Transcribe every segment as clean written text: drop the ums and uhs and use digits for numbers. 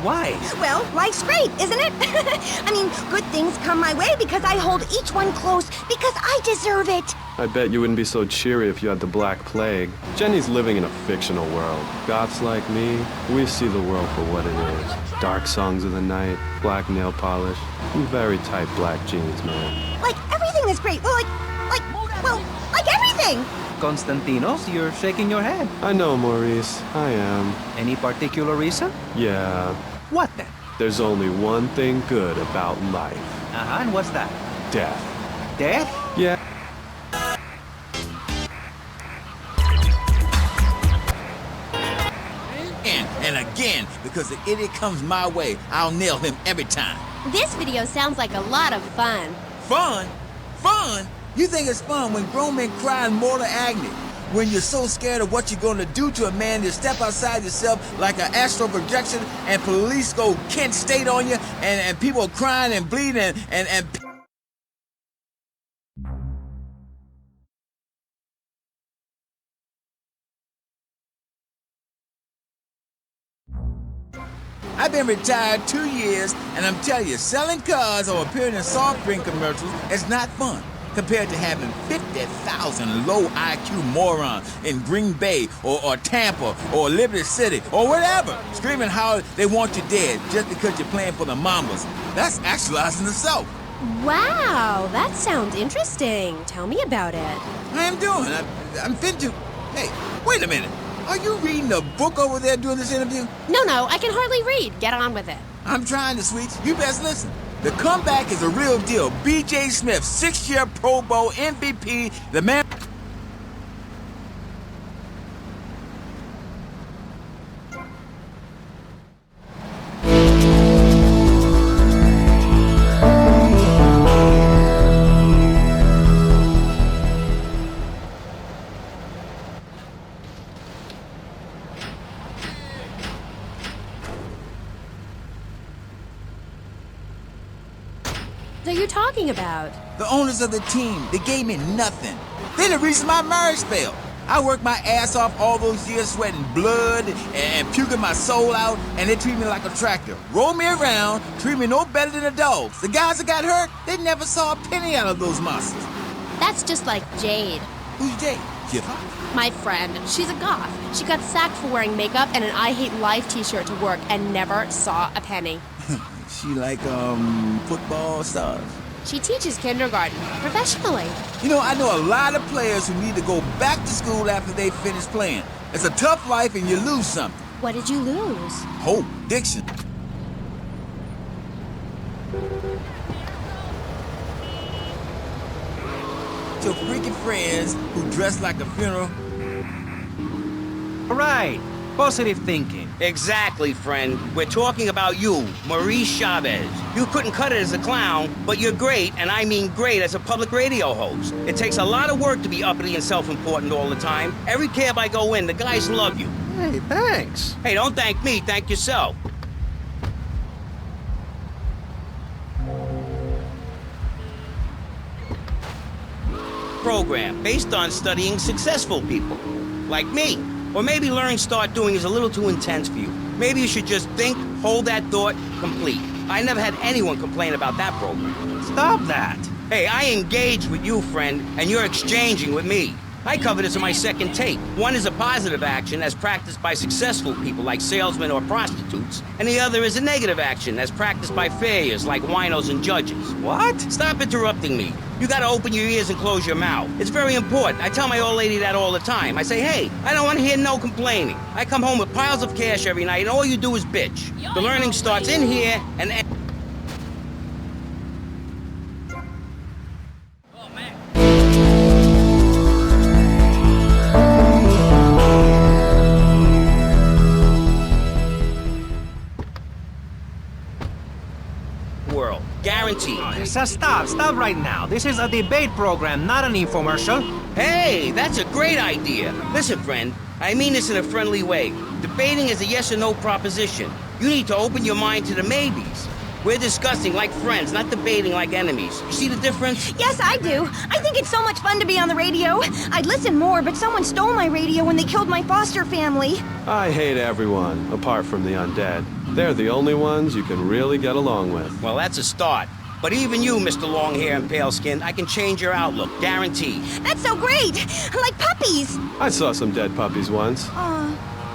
Why? Well, life's great, isn't it? I mean, good things come my way because I hold each one close because I deserve it. I bet you wouldn't be so cheery if you had the Black Plague. Jenny's living in a fictional world. Goths like me, we see the world for what it is. Dark songs of the night, black nail polish, and very tight black jeans, man. Like, everything is great. Well, like everything. Constantinos, you're shaking your head. I know, Maurice. I am. Any particular reason? Yeah. What then? There's only one thing good about life. And what's that? Death. Death? Yeah. And again, because the idiot comes my way, I'll nail him every time. This video sounds like a lot of fun. Fun? Fun? You think it's fun when grown men cry in mortal agony? When you're so scared of what you're gonna do to a man, you step outside yourself like an astral projection and police go Kent State on you and people are crying and bleeding and I've been retired 2 years, and I'm telling you, selling cars or appearing in soft drink commercials is not fun compared to having 50,000 low IQ morons in Green Bay or Tampa or Liberty City or whatever, screaming how they want you dead just because you're playing for the Mambas. That's actualizing the South. Wow, that sounds interesting. Tell me about it. I am doing. I'm fit to. Hey, wait a minute. Are you reading a book over there doing this interview? No, I can hardly read. Get on with it. I'm trying to, sweets. You best listen. The comeback is a real deal. B.J. Smith, 6-year Pro Bowl MVP, the man... What are you talking about? The owners of the team, they gave me nothing. They're the reason my marriage failed. I worked my ass off all those years sweating blood and puking my soul out, and they treat me like a tractor. Roll me around, treat me no better than the dogs. The guys that got hurt, they never saw a penny out of those monsters. That's just like Jade. Who's Jade? Jiffa? My friend. She's a goth. She got sacked for wearing makeup and an I Hate Life t-shirt to work and never saw a penny. She like, football stars? She teaches kindergarten professionally. You know, I know a lot of players who need to go back to school after they finish playing. It's a tough life and you lose something. What did you lose? Hope, Dixon. Your freaky friends who dress like a funeral. Right. Positive thinking. Exactly, friend. We're talking about you, Maurice Chavez. You couldn't cut it as a clown, but you're great, and I mean great, as a public radio host. It takes a lot of work to be uppity and self-important all the time. Every cab I go in, the guys love you. Hey, thanks. Hey, don't thank me, thank yourself. Program based on studying successful people, like me. Or maybe learning start doing is a little too intense for you. Maybe you should just think, hold that thought, complete. I never had anyone complain about that program. Stop that. Hey, I engaged with you, friend, and you're exchanging with me. I cover this in my second tape. One is a positive action as practiced by successful people like salesmen or prostitutes, and the other is a negative action as practiced by failures like winos and judges. What? Stop interrupting me. You gotta open your ears and close your mouth. It's very important. I tell my old lady that all the time. I say, hey, I don't want to hear no complaining. I come home with piles of cash every night, and all you do is bitch. The learning starts in here and... world. Guaranteed. So stop right now. This is a debate program, not an infomercial. Hey, that's a great idea. Listen, friend, I mean this in a friendly way. Debating is a yes or no proposition. You need to open your mind to the maybes. We're discussing like friends, not debating like enemies. You see the difference? Yes, I do. I think it's so much fun to be on the radio. I'd listen more, but someone stole my radio when they killed my foster family. I hate everyone, apart from the undead. They're the only ones you can really get along with. Well, that's a start. But even you, Mr. Long Hair and Pale Skin, I can change your outlook, guaranteed. That's so great! Like puppies! I saw some dead puppies once.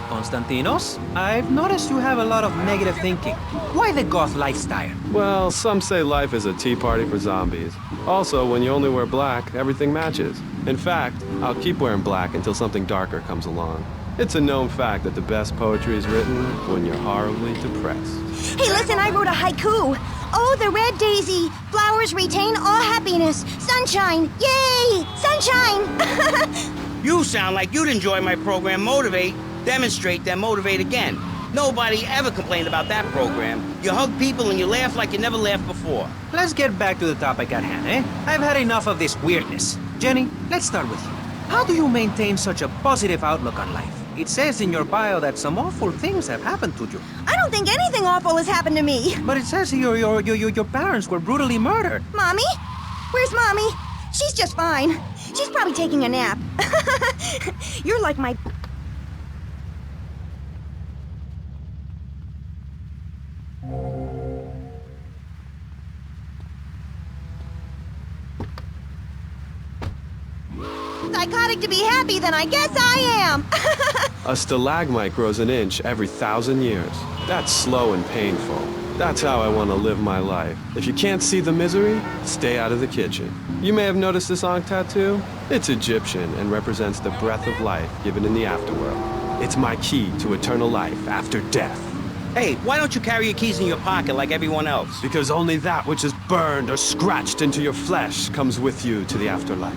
Konstantinos, I've noticed you have a lot of negative thinking. Why the goth lifestyle? Well, some say life is a tea party for zombies. Also, when you only wear black, everything matches. In fact, I'll keep wearing black until something darker comes along. It's a known fact that the best poetry is written when you're horribly depressed. Hey, listen, I wrote a haiku. Oh, the red daisy, flowers retain all happiness. Sunshine, yay! Sunshine! You sound like you'd enjoy my program Motivate, Demonstrate, then Motivate Again. Nobody ever complained about that program. You hug people and you laugh like you never laughed before. Let's get back to the topic at hand, eh? I've had enough of this weirdness. Jenny, let's start with you. How do you maintain such a positive outlook on life? It says in your bio that some awful things have happened to you. I don't think anything awful has happened to me. But it says your parents were brutally murdered. Mommy? Where's Mommy? She's just fine. She's probably taking a nap. You're like my... psychotic to be happy, then I guess I am. A stalagmite grows an inch every 1,000 years. That's slow and painful. That's how I want to live my life. If you can't see the misery, stay out of the kitchen. You may have noticed this Ankh tattoo. It's Egyptian and represents the breath of life given in the afterworld. It's my key to eternal life after death. Hey, why don't you carry your keys in your pocket like everyone else? Because only that which is burned or scratched into your flesh comes with you to the afterlife.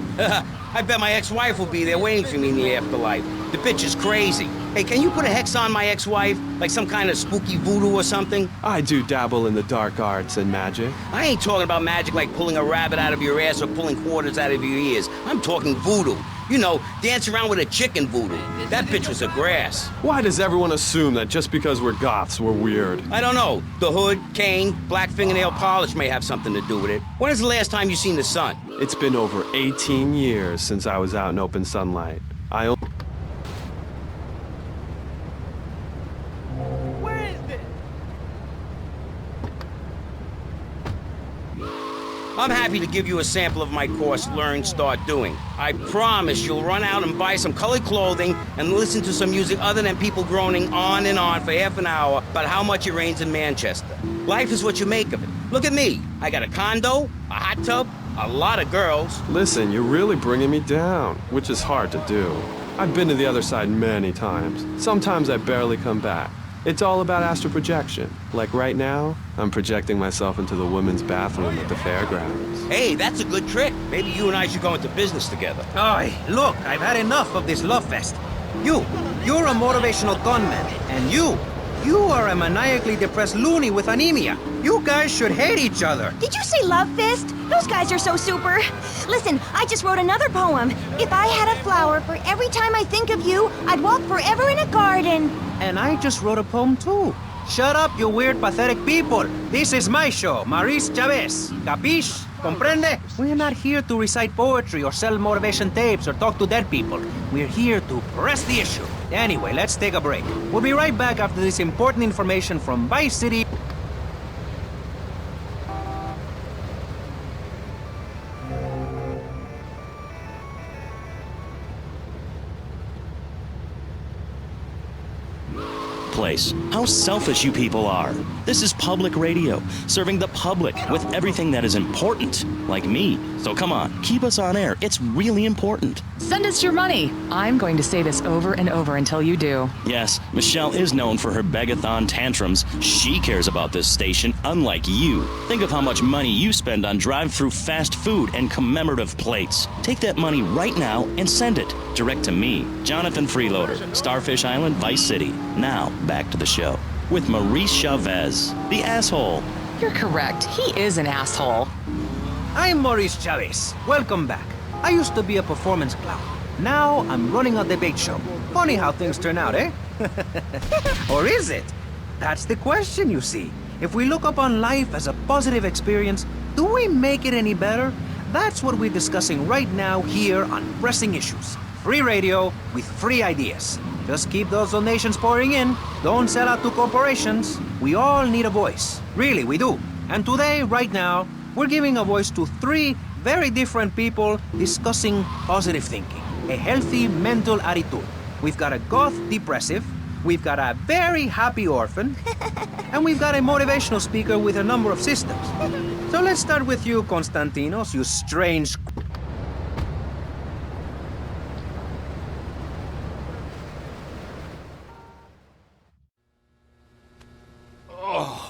I bet my ex-wife will be there waiting for me in the afterlife. The bitch is crazy. Hey, can you put a hex on my ex-wife? Like some kind of spooky voodoo or something? I do dabble in the dark arts and magic. I ain't talking about magic like pulling a rabbit out of your ass or pulling quarters out of your ears. I'm talking voodoo. You know, dance around with a chicken voodoo. That bitch was a grass. Why does everyone assume that just because we're goths, we're weird? I don't know. The hood, cane, black fingernail polish may have something to do with it. When is the last time you seen the sun? It's been over 18 years since I was out in open sunlight. I'm happy to give you a sample of my course, Learn, Start Doing. I promise you'll run out and buy some colored clothing and listen to some music other than people groaning on and on for half an hour about how much it rains in Manchester. Life is what you make of it. Look at me. I got a condo, a hot tub, a lot of girls. Listen, you're really bringing me down, which is hard to do. I've been to the other side many times. Sometimes I barely come back. It's all about astral projection. Like right now, I'm projecting myself into the women's bathroom at the fairgrounds. Hey, that's a good trick. Maybe you and I should go into business together. Oi, look, I've had enough of this love fest. You're a motivational gunman, and you are a maniacally depressed loony with anemia. You guys should hate each other. Did you say love fist? Those guys are so super. Listen, I just wrote another poem. If I had a flower for every time I think of you, I'd walk forever in a garden. And I just wrote a poem too. Shut up, you weird, pathetic people. This is my show, Maurice Chavez. Capiche? Comprende? We're not here to recite poetry or sell motivation tapes or talk to dead people. We're here to press the issue. Anyway, let's take a break. We'll be right back after this important information from Vice City. Place. How selfish you people are. This is public radio, serving the public with everything that is important, like me. So come on, keep us on air. It's really important. Send us your money. I'm going to say this over and over until you do. Yes, Michelle is known for her begathon tantrums. She cares about this station, unlike you. Think of how much money you spend on drive-through fast food and commemorative plates. Take that money right now and send it direct to me, Jonathan Freeloader, Starfish Island, Vice City. Now, back to the show with Maurice Chavez, the asshole. You're correct. He is an asshole. I'm Maurice Chavez. Welcome back. I used to be a performance clown. Now I'm running a debate show. Funny how things turn out, eh? Or is it? That's the question, you see. If we look upon life as a positive experience, do we make it any better? That's what we're discussing right now here on Pressing Issues. free radio with free ideas. Just keep those donations pouring in. Don't sell out to corporations. We all need a voice. Really, we do. And today, right now, we're giving a voice to 3 very different people discussing positive thinking, a healthy mental attitude. We've got a goth depressive, we've got a very happy orphan, and we've got a motivational speaker with a number of systems. So let's start with you, Konstantinos, you strange...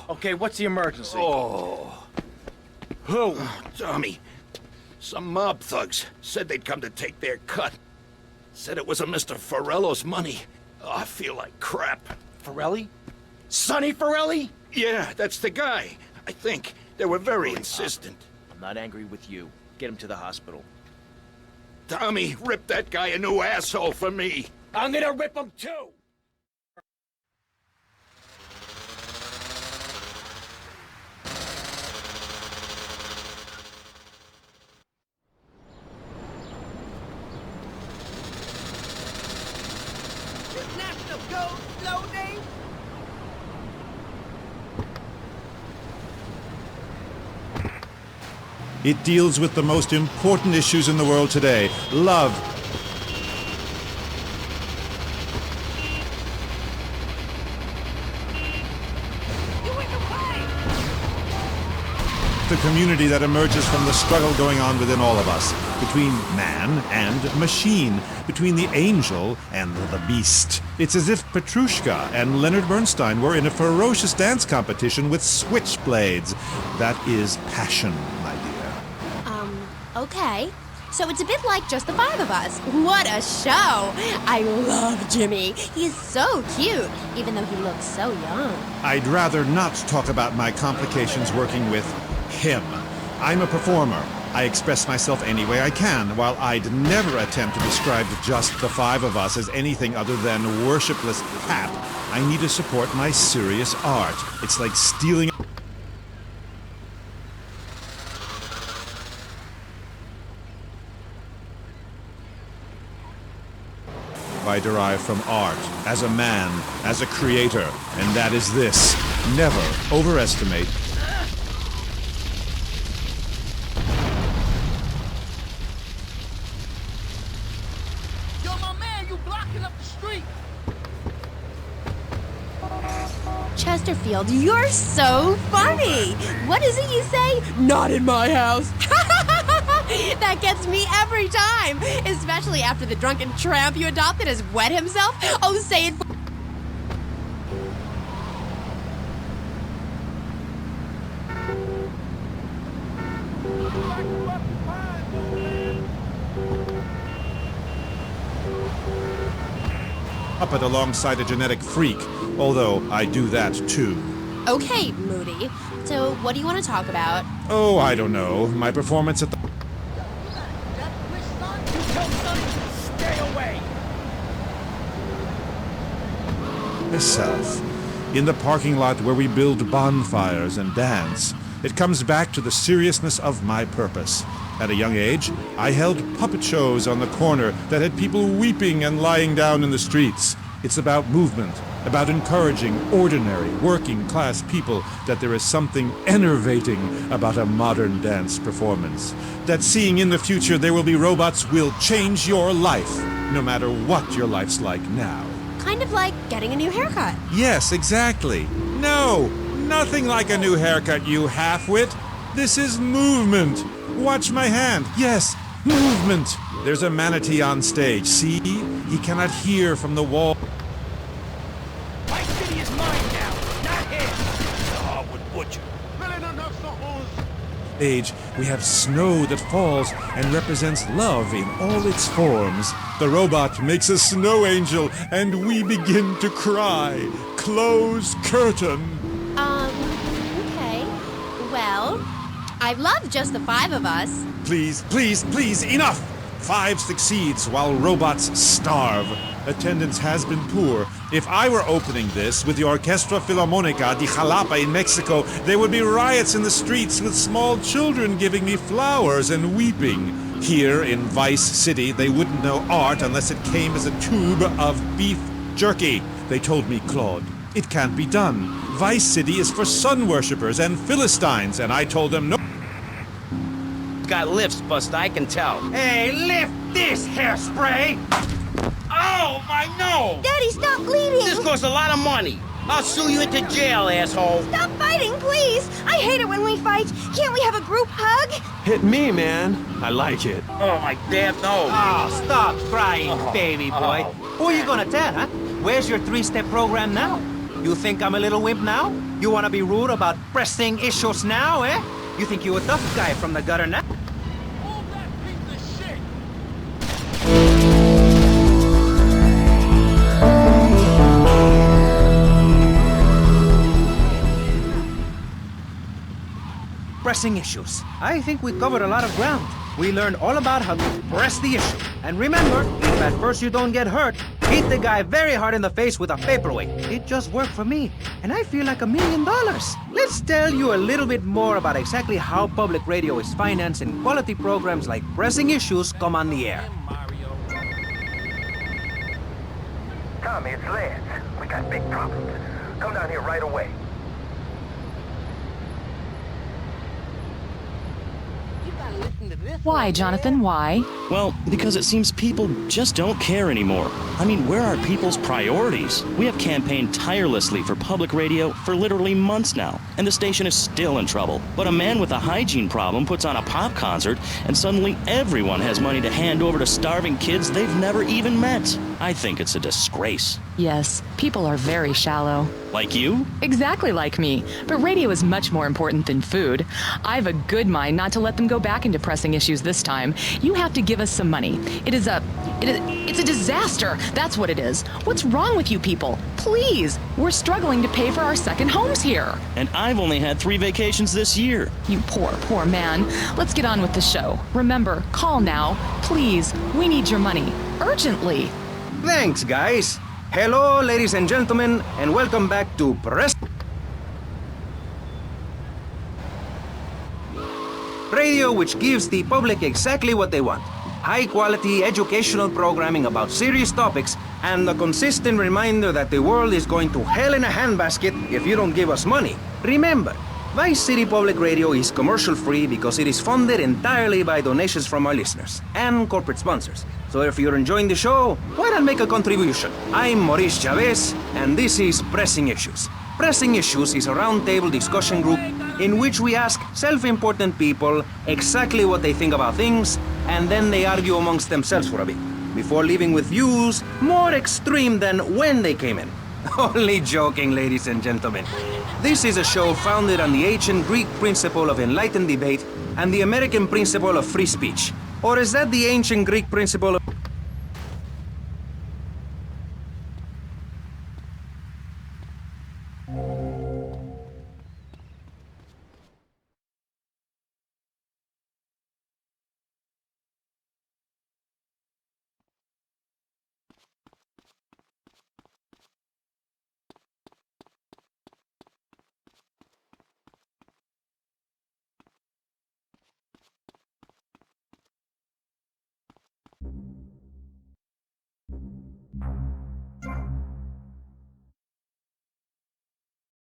Okay, what's the emergency? Oh, Tommy. Some mob thugs said they'd come to take their cut. Said it was a Mr. Forello's money. Oh, I feel like crap. Forelli? Sonny Forelli? Yeah, that's the guy. I think. They were very insistent. I'm not angry with you. Get him to the hospital. Tommy, rip that guy a new asshole for me. I'm gonna rip him too! It deals with the most important issues in the world today. Love. The community that emerges from the struggle going on within all of us, between man and machine, between the angel and the beast. It's as if Petrushka and Leonard Bernstein were in a ferocious dance competition with switchblades. That is passion, my dear. Okay. So it's a bit like Just the 5 of Us. What a show! I love Jimmy. He's so cute, even though he looks so young. I'd rather not talk about my complications working with him. I'm a performer. I express myself any way I can, while I'd never attempt to describe Just the 5 of Us as anything other than worshipless pap. I need to support my serious art. It's like stealing... I derive from art, as a man, as a creator, and that is this. Never overestimate. Yo, my man, you blocking up the street. Chesterfield, you're so funny! What is it you say? Not in my house! That gets me every time! Especially after the drunken tramp you adopted has wet himself. Oh, say it. Up it alongside a genetic freak, although I do that too. Okay, Moody. So, what do you want to talk about? Oh, I don't know. My performance at the... Myself. In the parking lot where we build bonfires and dance, it comes back to the seriousness of my purpose. At a young age, I held puppet shows on the corner that had people weeping and lying down in the streets. It's about movement, about encouraging ordinary, working-class people that there is something enervating about a modern dance performance. That seeing in the future there will be robots will change your life, no matter what your life's like now. Kind of like getting a new haircut. Yes, exactly. No, nothing like a new haircut, you half-wit. This is movement. Watch my hand. Yes, movement. There's a manatee on stage. See? He cannot hear from the wall. My city is mine now, not his. The Harwood Butcher. Stage, we have snow that falls and represents love in all its forms. The robot makes a snow angel, and we begin to cry. Close curtain. Okay. Well, I love Just the 5 of Us. Please, please, please, enough! 5 succeeds while robots starve. Attendance has been poor. If I were opening this with the Orquestra Filarmonica de Jalapa in Mexico, there would be riots in the streets with small children giving me flowers and weeping. Here in Vice City, they wouldn't know art unless it came as a tube of beef jerky. They told me, Claude, it can't be done. Vice City is for sun worshippers and Philistines, and I told them no. Got lifts, Buster, I can tell. Hey, lift this hairspray! Oh, my nose! Daddy, stop bleeding! This costs a lot of money. I'll sue you into jail, asshole. Stop fighting, please! I hate it when we fight. Can't we have a group hug? Hit me, man. I like it. Oh, my damn nose. Oh, stop crying, baby boy. Who are you gonna tell, huh? Where's your three-step program now? You think I'm a little wimp now? You wanna be rude about pressing issues now, eh? You think you're a tough guy from the gutter now? Pressing issues. I think we covered a lot of ground. We learned all about how to press the issue. And remember, if at first you don't get hurt, hit the guy very hard in the face with a paperweight. It just worked for me, and I feel like $1 million. Let's tell you a little bit more about exactly how public radio is financed and quality programs like Pressing Issues come on the air. Tommy, it's Lance. We got big problems. Come down here right away. Why, Jonathan, why? Well, because it seems people just don't care anymore. I mean, where are people's priorities? We have campaigned tirelessly for public radio for literally months now, and the station is still in trouble. But a man with a hygiene problem puts on a pop concert, and suddenly everyone has money to hand over to starving kids they've never even met. I think it's a disgrace. Yes, people are very shallow. Like you? Exactly like me. But radio is much more important than food. I've a good mind not to let them go back into pressing issues this time. You have to give us some money. It's a disaster. That's what it is. What's wrong with you people? Please, we're struggling to pay for our second homes here. And I've only had 3 vacations this year. You poor man. Let's get on with the show. Remember, call now. Please, we need your money. Urgently. Thanks, guys. Hello, ladies and gentlemen, and welcome back to Press Radio, which gives the public exactly what they want. High-quality educational programming about serious topics and a consistent reminder that the world is going to hell in a handbasket if you don't give us money. Remember, Vice City Public Radio is commercial-free because it is funded entirely by donations from our listeners and corporate sponsors. So if you're enjoying the show, why not make a contribution? I'm Maurice Chavez, and this is Pressing Issues. Pressing Issues is a roundtable discussion group in which we ask self-important people exactly what they think about things, and then they argue amongst themselves for a bit, before leaving with views more extreme than when they came in. Only joking, ladies and gentlemen. This is a show founded on the ancient Greek principle of enlightened debate and the American principle of free speech. Or is that the ancient Greek principle of